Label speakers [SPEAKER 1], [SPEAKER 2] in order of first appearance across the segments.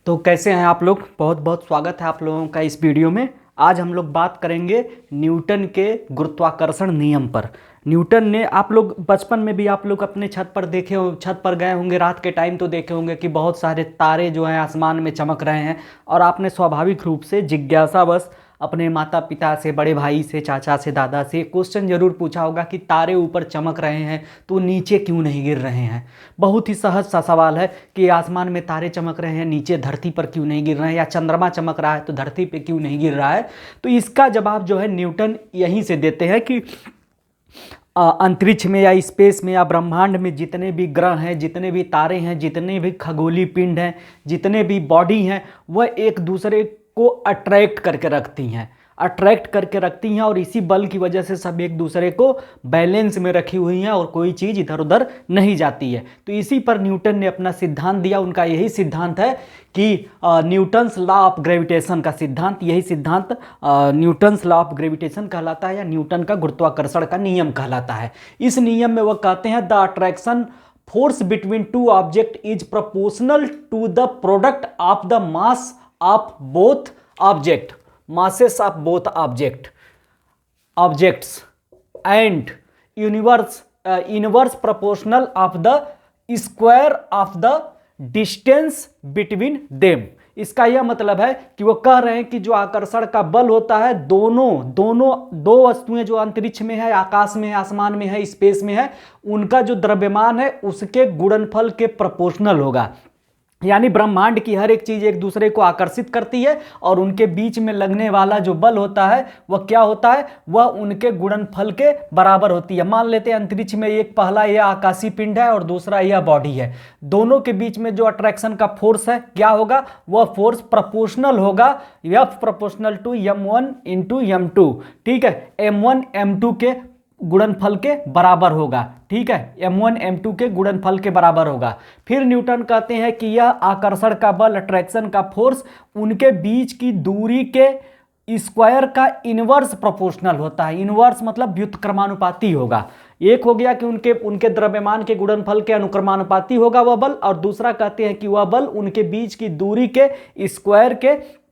[SPEAKER 1] तो कैसे हैं आप लोग। बहुत बहुत स्वागत है आप लोगों का इस वीडियो में। आज हम लोग बात करेंगे न्यूटन के गुरुत्वाकर्षण नियम पर। न्यूटन ने, आप लोग बचपन में भी आप लोग अपने छत पर देखे हो, छत पर गए होंगे रात के टाइम तो देखे होंगे कि बहुत सारे तारे जो हैं आसमान में चमक रहे हैं। और आपने स्वाभाविक रूप से जिज्ञासावश अपने माता पिता से, बड़े भाई से, चाचा से, दादा से क्वेश्चन जरूर पूछा होगा कि तारे ऊपर चमक रहे हैं तो नीचे क्यों नहीं गिर रहे हैं। बहुत ही सहज सा सवाल है कि आसमान में तारे चमक रहे हैं, नीचे धरती पर क्यों नहीं गिर रहे हैं, या चंद्रमा चमक रहा है तो धरती पे क्यों नहीं गिर रहा है। तो इसका जवाब जो है न्यूटन यहीं से देते हैं कि अंतरिक्ष में या स्पेस में या ब्रह्मांड में जितने भी ग्रह हैं, जितने भी तारे हैं, जितने भी खगोलीय पिंड हैं, जितने भी बॉडी हैं, वह एक दूसरे को अट्रैक्ट करके रखती हैं और इसी बल की वजह से सब एक दूसरे को बैलेंस में रखी हुई हैं और कोई चीज़ इधर उधर नहीं जाती है। तो इसी पर न्यूटन ने अपना सिद्धांत दिया। उनका यही सिद्धांत है कि न्यूटन्स लॉ ऑफ ग्रेविटेशन का सिद्धांत, यही सिद्धांत न्यूटन्स लॉ ऑफ ग्रेविटेशन कहलाता है या न्यूटन का गुरुत्वाकर्षण का नियम कहलाता है। इस नियम में वह कहते हैं the attraction force between two object is proportional to the product of the mass of both object, masses of both objects and inverse proportional of the square of the distance between them। इसका यह मतलब है कि वो कह रहे हैं कि जो आकर्षण का बल होता है, दो वस्तुएं जो अंतरिक्ष में है, आकाश में है, आसमान में है, स्पेस में है, उनका जो द्रव्यमान है उसके गुणनफल के प्रोपोर्शनल होगा। यानी ब्रह्मांड की हर एक चीज़ एक दूसरे को आकर्षित करती है और उनके बीच में लगने वाला जो बल होता है वह क्या होता है, वह उनके गुणनफल के बराबर होती है। मान लेते हैं अंतरिक्ष में एक पहला यह आकाशीय पिंड है और दूसरा यह बॉडी है। दोनों के बीच में जो अट्रैक्शन का फोर्स है क्या होगा, वह फोर्स प्रोपोर्शनल होगा F proportional to m1 into m2। ठीक है, m1 m2 के गुणनफल के बराबर होगा। ठीक है, m1 m2 के गुणनफल के बराबर होगा। फिर न्यूटन कहते हैं कि यह आकर्षण का बल, अट्रैक्शन का फोर्स, उनके बीच की दूरी के स्क्वायर का इनवर्स प्रोपोर्शनल होता है। इनवर्स मतलब व्युत्क्रमानुपाती होगा। एक हो गया कि उनके द्रव्यमान के गुणनफल के अनुक्रमानुपाती होगा वह बल, और दूसरा कहते हैं कि वह बल उनके बीच की दूरी के स्क्वायर के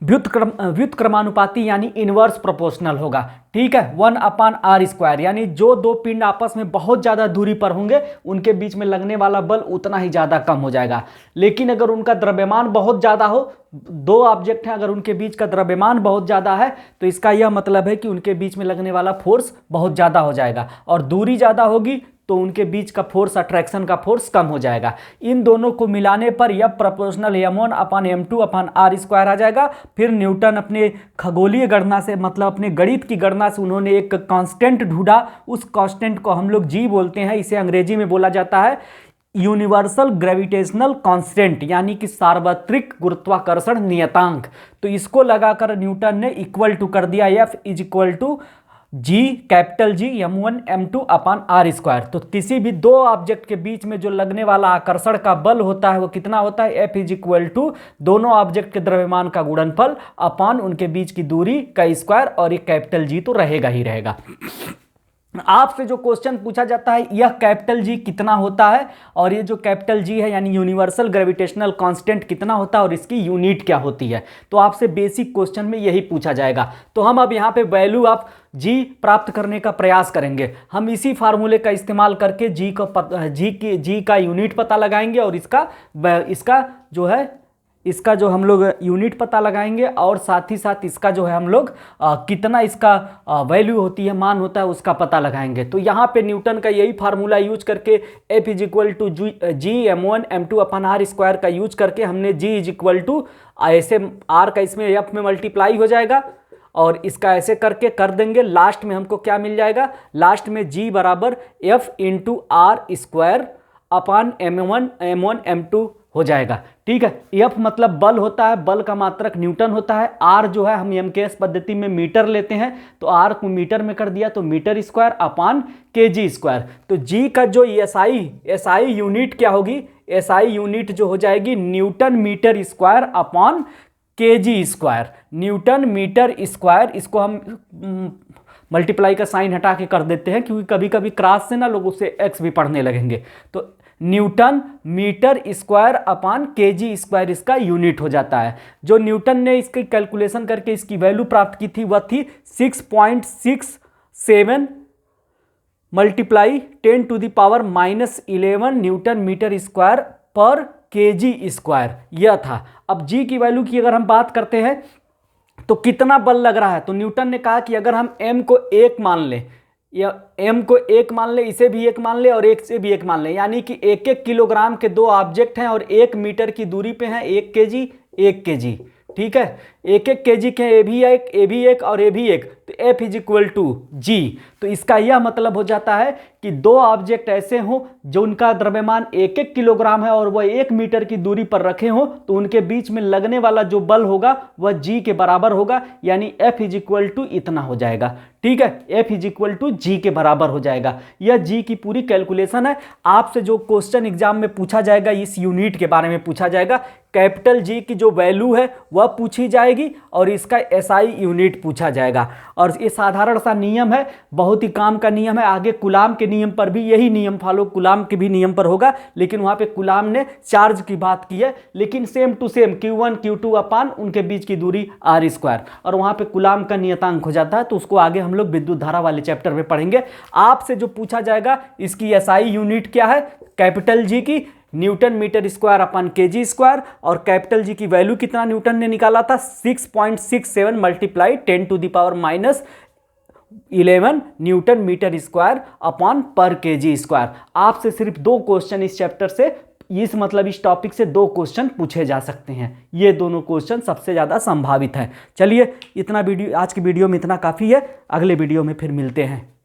[SPEAKER 1] व्युत्क्रमानुपाती यानी इनवर्स प्रोपोर्शनल होगा। ठीक है, 1/r², यानी जो दो पिंड आपस में बहुत ज़्यादा दूरी पर होंगे उनके बीच में लगने वाला बल उतना ही ज़्यादा कम हो जाएगा। लेकिन अगर उनका द्रव्यमान बहुत ज़्यादा हो, दो ऑब्जेक्ट हैं, अगर उनके बीच का द्रव्यमान बहुत ज़्यादा है तो इसका यह मतलब है कि उनके बीच में लगने वाला फोर्स बहुत ज़्यादा हो जाएगा, और दूरी ज़्यादा होगी तो उनके बीच का फोर्स, अट्रैक्शन का फोर्स कम हो जाएगा। इन दोनों को मिलाने पर यह प्रोपोर्शनल m1/m2/r² आ जाएगा। फिर न्यूटन अपने खगोलीय गणना से, मतलब अपने गणित की गणना से, उन्होंने एक कांस्टेंट ढूंढा। उस कांस्टेंट को हम लोग जी बोलते हैं। इसे अंग्रेजी में बोला जाता है यूनिवर्सल ग्रेविटेशनल कांस्टेंट, यानी कि सार्वत्रिक गुरुत्वाकर्षण नियतांक। तो इसको लगाकर न्यूटन ने इक्वल टू कर दिया F is equal to G, capital G, m1 m2/r²। तो किसी भी दो ऑब्जेक्ट के बीच में जो लगने वाला आकर्षण का बल होता है वो कितना होता है, F इज इक्वल टू दोनों ऑब्जेक्ट के द्रव्यमान का गुणनफल अपान उनके बीच की दूरी का स्क्वायर, और एक कैपिटल जी तो रहेगा ही रहेगा। आपसे जो क्वेश्चन पूछा जाता है यह कैपिटल जी कितना होता है, और ये जो कैपिटल जी है यानी यूनिवर्सल ग्रेविटेशनल कांस्टेंट कितना होता है और इसकी यूनिट क्या होती है, तो आपसे बेसिक क्वेश्चन में यही पूछा जाएगा। तो हम अब यहाँ पे वैल्यू ऑफ जी प्राप्त करने का प्रयास करेंगे। हम इसी फार्मूले का इस्तेमाल करके जी का यूनिट पता लगाएंगे और इसका जो हम लोग यूनिट पता लगाएंगे, और साथ ही साथ इसका जो है हम लोग कितना इसका वैल्यू होती है, मान होता है, उसका पता लगाएंगे। तो यहाँ पे न्यूटन का यही फार्मूला यूज करके F is equal to G m1 m2/r² का यूज करके हमने G इज इक्वल टू ऐसे R का इसमें F में मल्टीप्लाई हो जाएगा और इसका ऐसे करके कर देंगे। लास्ट में हमको क्या मिल जाएगा, लास्ट में G बराबर F इंटू r² अपान m1 m2 हो जाएगा। ठीक है, F मतलब बल होता है, बल का मात्रक न्यूटन होता है। R जो है हम MKS पद्धति में मीटर लेते हैं, तो R को मीटर में कर दिया तो मीटर स्क्वायर अपान kg²। तो G का जो SI यूनिट क्या होगी, SI यूनिट जो हो जाएगी newton metre square upon kg²। Newton metre square, इसको हम मल्टीप्लाई का साइन हटा के कर देते हैं क्योंकि कभी कभी क्रॉस से ना लोग उससे एक्स भी पढ़ने लगेंगे। तो newton metre square upon kg square इसका यूनिट हो जाता है। जो न्यूटन ने इसकी कैलकुलेशन करके इसकी वैल्यू प्राप्त की थी वह थी 6.67 मल्टीप्लाई 10⁻⁻11 न्यूटन मीटर स्क्वायर पर केजी स्क्वायर, यह था। अब जी की वैल्यू की अगर हम बात करते हैं तो कितना बल लग रहा है, तो न्यूटन ने कहा कि अगर हम m को 1 मान लें, या m को 1 मान ले, इसे भी 1 मान ले और एक से भी 1 मान ले, यानी कि 1-1 किलोग्राम के दो ऑब्जेक्ट हैं और 1 मीटर की दूरी पे हैं, 1 केजी 1 केजी, ठीक है। 1-1 केजी के ए भी एक और ए भी एक, तो F इज इक्वल टू जी। तो इसका यह मतलब हो जाता है कि दो ऑब्जेक्ट ऐसे हों जो उनका द्रव्यमान 1-1 किलोग्राम है और वह 1 मीटर की दूरी पर रखे हों, तो उनके बीच में लगने वाला जो बल होगा वह जी के बराबर होगा, यानी F इज इक्वल टू इतना हो जाएगा, ठीक है। F इज इक्वल टू जी के बराबर हो जाएगा। यह जी की पूरी कैलकुलेशन है। आपसे जो क्वेश्चन एग्जाम में पूछा जाएगा इस यूनिट के बारे में पूछा जाएगा। कैपिटल जी की जो वैल्यू है वह पूछी जाएगी और इसका एसआई यूनिट पूछा जाएगा। और ये साधारण सा नियम है, बहुत ही काम का नियम है। आगे कूलाम के नियम पर भी यही नियम फॉलो कूलाम के भी नियम पर होगा, लेकिन वहाँ पे कूलाम ने चार्ज की बात की है, लेकिन same to same Q1 Q2 अपान उनके बीच की दूरी R स्क्वायर, और वहाँ पे कूलाम का नियतांक हो जाता है। तो उसको आगे हम लोग विद्युत धारा वाले चैप्टर में पढ़ेंगे। आपसे जो पूछा जाएगा इसकी एसआई यूनिट क्या है, कैपिटल जी की newton metre square upon kg square, और कैपिटल जी की वैल्यू कितना न्यूटन ने निकाला था 6.67 multiply 10⁻11 newton metre square upon पर केजी स्क्वायर। आपसे सिर्फ 2 क्वेश्चन इस चैप्टर से, इस टॉपिक से 2 क्वेश्चन पूछे जा सकते हैं। ये दोनों क्वेश्चन सबसे ज़्यादा संभावित है। चलिए इतना वीडियो, आज की वीडियो में इतना काफ़ी है। अगले वीडियो में फिर मिलते हैं।